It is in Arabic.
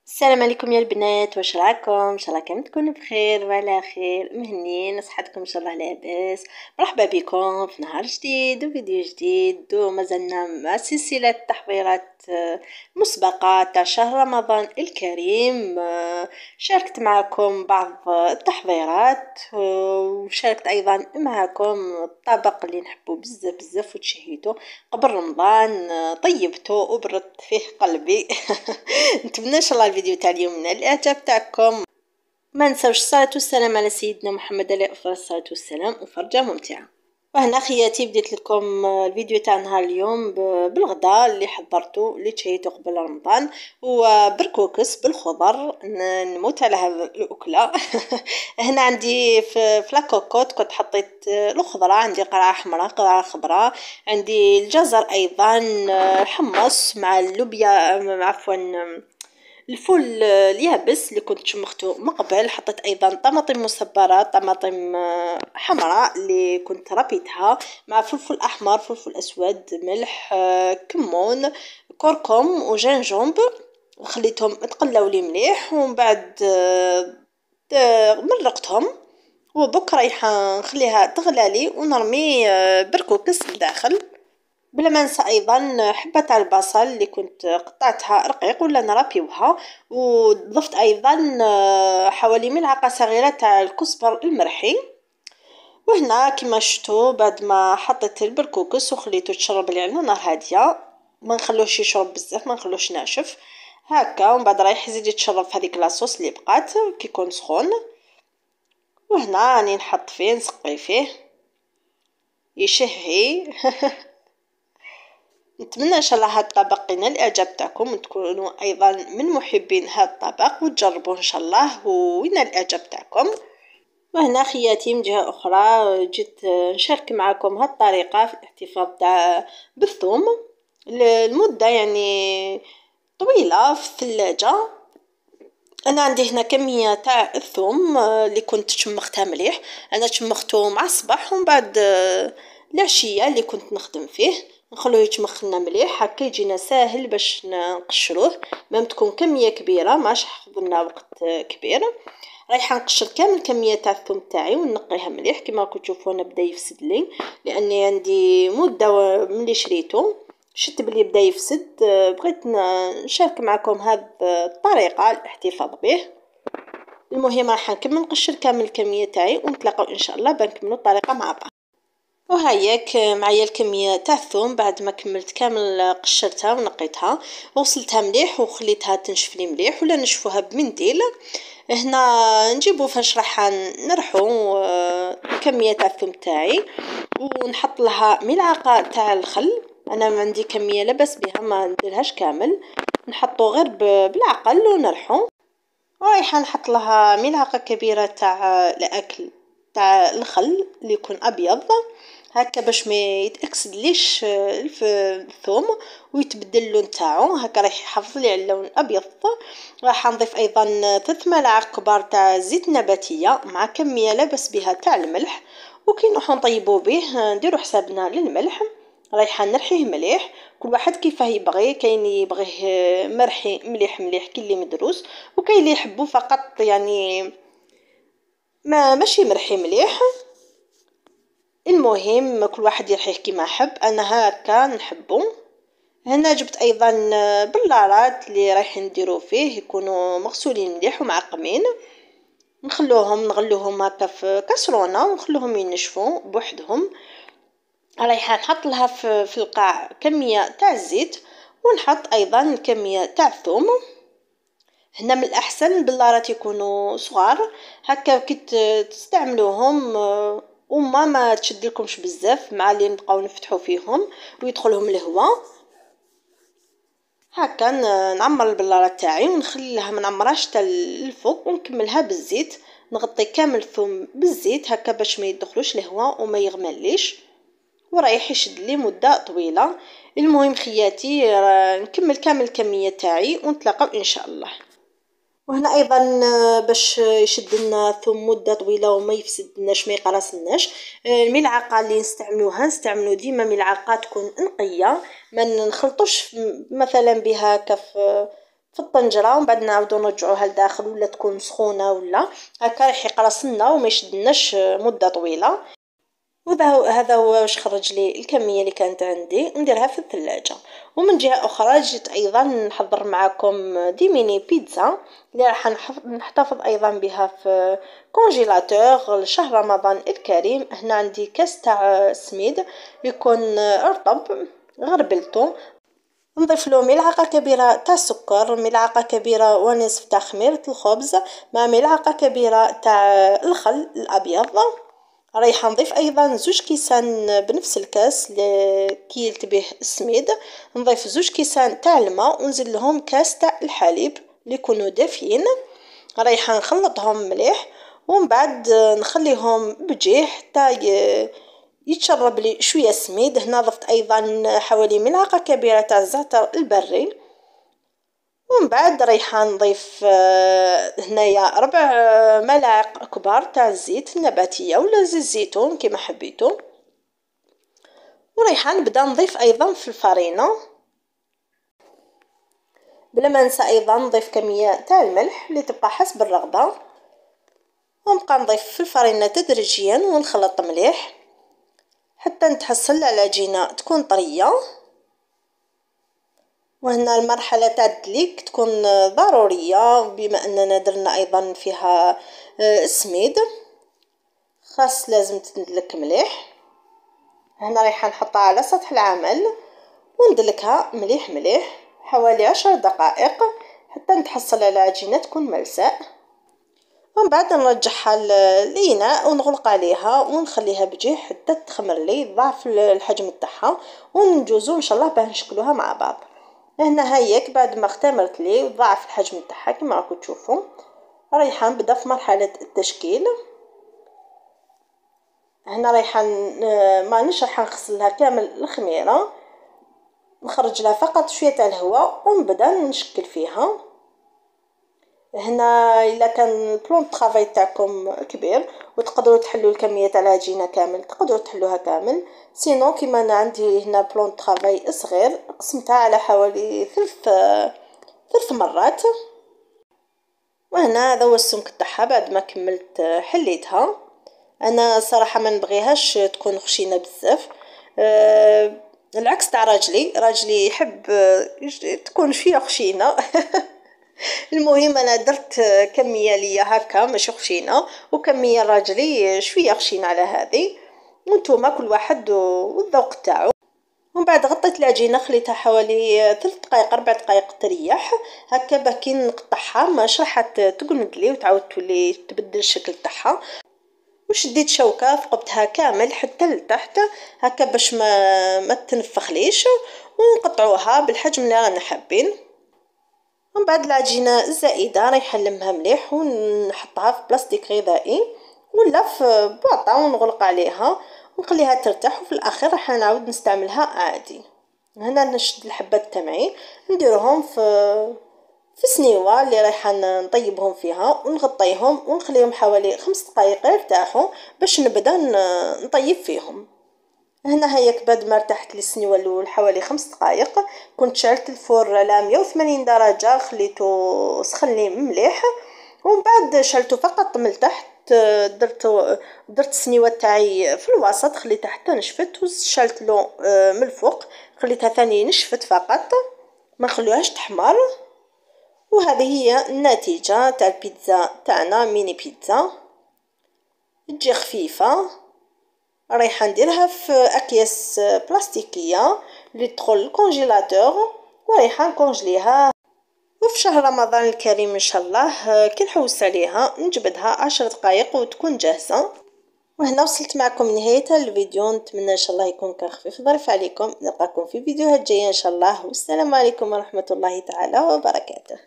السلام عليكم يا البنات، واش راكم؟ ان شاء الله كامل تكونوا بخير وعلى خير. مهنيين صحتكم ان شاء الله لاباس. مرحبا بكم في نهار جديد وفيديو جديد، ومازلنا مع سلسله تحضيرات مسبقه تاع شهر رمضان الكريم. شاركت معكم بعض التحضيرات، وشاركت ايضا معكم الطبق اللي نحبه بزاف بزاف وتشهيته قبل رمضان. طيبته وبردت فيه قلبي. نتمنى ان شاء الله الفيديو تاع اليوم من الاعجاب تاعكم. ما نساوش الصلاه والسلام على سيدنا محمد عليه افضل الصلاه والسلام، وفرجه ممتعه. وهنا خياتي بديت لكم الفيديو تاع نهار اليوم بالغداء اللي حضرته اللي تشيته قبل رمضان، وبركوكس بالخضر. نموت على هذا الاكله. هنا عندي في لاكوكوت كنت حطيت الخضره، عندي قرعه حمراء قرعه خضراء، عندي الجزر ايضا، حمص مع اللوبيا، عفوا الفول اليابس اللي كنت شمخته من قبل. حطيت ايضا طماطم مصبره، طماطم حمراء اللي كنت ربيتها، مع فلفل احمر فلفل اسود ملح كمون كركم وجنجنب. خليتهم تقلاو لي مليح، ومن بعد مرقتهم، وبكره رايحه نخليها تغلالي ونرمي بركوكس لداخل. بلا ما ننسى ايضا حبه تاع البصل اللي كنت قطعتها رقيق ولا نرابيوها، وضفت ايضا حوالي ملعقه صغيره تاع الكزبر المرحي. وهنا كما شفتوا بعد ما حطيت البركوكس وخليته تشرب لي على نار هاديه، ما نخلوش يشرب بزاف، ما نخلوش ناشف هكا. ومن بعد رايح يزيد يتشرب في هذيك لاصوص اللي بقات كي يكون سخون. وهنا راني نحط فيه نسقي فيه يشهي. نتمنى ان شاء الله هذا الطبق ينال الاعجاب تاعكم، وتكونوا ايضا من محبين هذا الطبق وتجربوه ان شاء الله وينال الاعجاب تاعكم. وهنا خياتي من جهه اخرى جيت نشارك معكم هذه الطريقه في الاحتفاظ تاع بالثوم لمده يعني طويله في الثلاجه. انا عندي هنا كميه تاع الثوم اللي كنت شمختها مليح. انا شمخته مع الصباح، ومن بعد العشيه اللي كنت نخدم فيه نخلوه يتمخ لنا مليح هكا يجينا ساهل باش نقشروه. ما تكون كميه كبيره ماش ياخذ لنا وقت كبير. رايحه نقشر كامل كميه تاع الثوم تاعي ونقيها مليح. كما راكم تشوفوا انا بدا يفسد لي لاني عندي مده ملي شريته، شفت بلي بدا يفسد. بغيت نشارك معكم هذه الطريقه الاحتفاظ به. المهم راح نكمل نقشر كامل الكميه تاعي، ونتلاقاو ان شاء الله بنكملوا الطريقه مع بعض. وهياك معايا الكميه تاع الثوم بعد ما كملت كامل قشرتها ونقيتها وغسلتها مليح وخليتها تنشف لي مليح، ولا نشفوها بمنديل. هنا نجيبو فاش راح نرحو كميه تاع الثوم تاعي، ونحط لها ملعقه تاع الخل. انا عندي كميه لبس بها ما نديرهاش كامل، نحطو غير بالعقل ونرحو. ورايحه نحط لها ملعقه كبيره تاع الاكل تاع الخل اللي يكون ابيض هكا باش ما يتاكسدليش الثوم ويتبدل اللون تاعو هكا، راح يحافظ لي على اللون الابيض. راح نضيف ايضا 3 ملاعق كبار تاع زيت نباتيه مع كميه لا باس بها تاع الملح. وكي نروحو نطيبو به نديرو حسابنا للملح. رايحه نرحيه مليح كل واحد كيفاه يبغي، كاين يبغيه مرحي مليح مليح كي اللي مدروس، وكاين اللي يحبو فقط يعني ما ماشي مرحي مليح. المهم كل واحد يرحيه كيما حب، انا هكا نحبو. هنا جبت ايضا بلارات اللي رايحين نديرو فيه يكونوا مغسولين مليح ومعقمين، نخلوهم نغلوهم هكا في كاسرونه ونخلوهم ينشفوا بوحدهم. رايحه نحط لها في القاع كميه تاع الزيت، ونحط ايضا كميه تاع الثوم. هنا من الاحسن البلارات يكونوا صغار هكا كي تستعملوهم وما ما تشدلكمش بزاف مع اللي نبقاو نفتحوا فيهم ويدخلهم الهواء. هكا نعمر البلاره تاعي ونخليها ما نعمرهاش حتى الفوق، ونكملها بالزيت. نغطي كامل الثوم بالزيت هكا باش ما يدخلوش الهواء وما يغمليش، ورايح يشد لي مده طويله. المهم خياتي نكمل كامل الكميه تاعي ونتلاقاو ان شاء الله. وهنا ايضا باش يشد لنا الثوم مده طويله وما يفسدناش ما يقرصناش، الملعقه اللي نستعملو ديما ملعقه تكون نقيه، ما نخلطوش مثلا بها كف في الطنجره، ومن بعد نعاودو نرجعوها لداخل ولا تكون سخونه ولا هكا راح يقرص لنا وما يشدناش مده طويله. هذا هو واش خرج لي الكميه اللي كانت عندي، نديرها في الثلاجه. ومن جهه اخرى جيت ايضا نحضر معكم دي ميني بيتزا اللي راح نحتفظ ايضا بها في كونجيلاتور لشهر رمضان الكريم. هنا عندي كاس تاع سميد يكون رطب، غربلته، نضيف له ملعقه كبيره تاع سكر، ملعقه كبيره ونصف تاع خميره الخبز، مع ملعقه كبيره تاع الخل الابيض. رايحه نضيف ايضا 2 كيسان بنفس الكاس كي يلتبه السميد، نضيف 2 كيسان تاع الماء ونزيد لهم كاس تاع الحليب اللي يكونوا دافيين. رايحه نخلطهم مليح ومن بعد نخليهم بجيه حتى يتشرب لي شويه سميد. هنا ضفت ايضا حوالي ملعقه كبيره تاع الزعتر البري، ومن بعد رايحه نضيف هنايا 4 ملاعق كبار تاع الزيت النباتيه ولا زيت الزيتون كما حبيتو. ورايحه نبدا نضيف ايضا في الفرينه، بلا ما ننسى ايضا نضيف كميه تاع الملح اللي تبقى حسب الرغبه، ونبقى نضيف في الفرينه تدريجيا ونخلط مليح حتى نتحصل على العجينه تكون طريه. وهنا المرحله تاع الدليك تكون ضروريه بما اننا درنا ايضا فيها السميد، خاص لازم تندلك مليح. هنا رايحه نحطها على سطح العمل وندلكها مليح مليح حوالي 10 دقائق حتى نتحصل على عجينه تكون ملساء. ومن بعد نرجعها للإناء ونغلق عليها ونخليها بجيه حتى تخمر لي ضعف الحجم تاعها، ونجوزو ان شاء الله باه نشكلوها مع بعض. هنا هيك بعد ما اختمرت لي وضعف الحجم تاعها كما راكم تشوفوا، رايحه نبدا في مرحله التشكيل. هنا رايحه مانيش رايحه نغسلها كامل الخميره، نخرج لها فقط شويه تاع الهواء ونبدا نشكل فيها. هنا الا كان البلون طرافاي تاعكم كبير وتقدروا تحلوا الكميه تاع العجينه كامل تقدروا تحلوها كامل، سينو كيما انا عندي هنا بلون طرافاي صغير قسمتها على حوالي 3 مرات. وهنا هذا هو السمك تاعها بعد ما كملت حليتها. انا صراحه ما نبغيهاش تكون خشينه بزاف، العكس تاع راجلي يحب تكون شويه خشينه المهم انا درت كميه ليا هكا ماشي خشينه، وكميه راجلي شويه خشينه على هذه، وانتوما كل واحد والذوق تاعو. ومن بعد غطيت العجينه خليتها حوالي 3 دقائق 4 دقائق تريح هكا باه كي نقطعها ماش راح تقند لي وتعاود تولي تبدل الشكل تاعها. وشديت شوكه ثقبتها كامل حتى لتحت هكا باش ما تنفخليش، ونقطعوها بالحجم اللي رانا حابين. ومن بعد العجينه الزائده رايحه نلمها مليح ونحطها في بلاستيك غذائي ولا في بواطه ونغلق عليها ونخليها ترتاح، وفي الاخير راح نعاود نستعملها عادي. هنا نشد الحبات تاعي نديرهم في سنيوه اللي رايحه نطيبهم فيها ونغطيهم ونخليهم حوالي 5 دقائق يرتاحوا باش نبدا نطيب فيهم. هنا هيك بعد ما ارتحت لي السنيوه الاول حوالي 5 دقائق كنت شعلت الفور على 180 درجه خليته سخن لي مليح، ومن بعد شعلته فقط من التحت. درت السنيوه تاعي في الوسط خليتها حتى نشفت وشعلت له من الفوق خليتها ثاني نشفت فقط ما نخليوهاش تحمر. وهذه هي النتيجه تاع البيتزا تاعنا ميني بيتزا، تجي خفيفه. رايحه نديرها في اكياس بلاستيكيه اللي تدخل الكونجيلاتور ورايحه نكونجليها، وفي شهر رمضان الكريم ان شاء الله كي نحوس عليها نجبدها 10 دقائق وتكون جاهزه. وهنا وصلت معكم نهايه الفيديو، نتمنى ان شاء الله يكون كان خفيف ظريف عليكم. نلقاكم في فيديوهات جايه ان شاء الله، والسلام عليكم ورحمه الله تعالى وبركاته.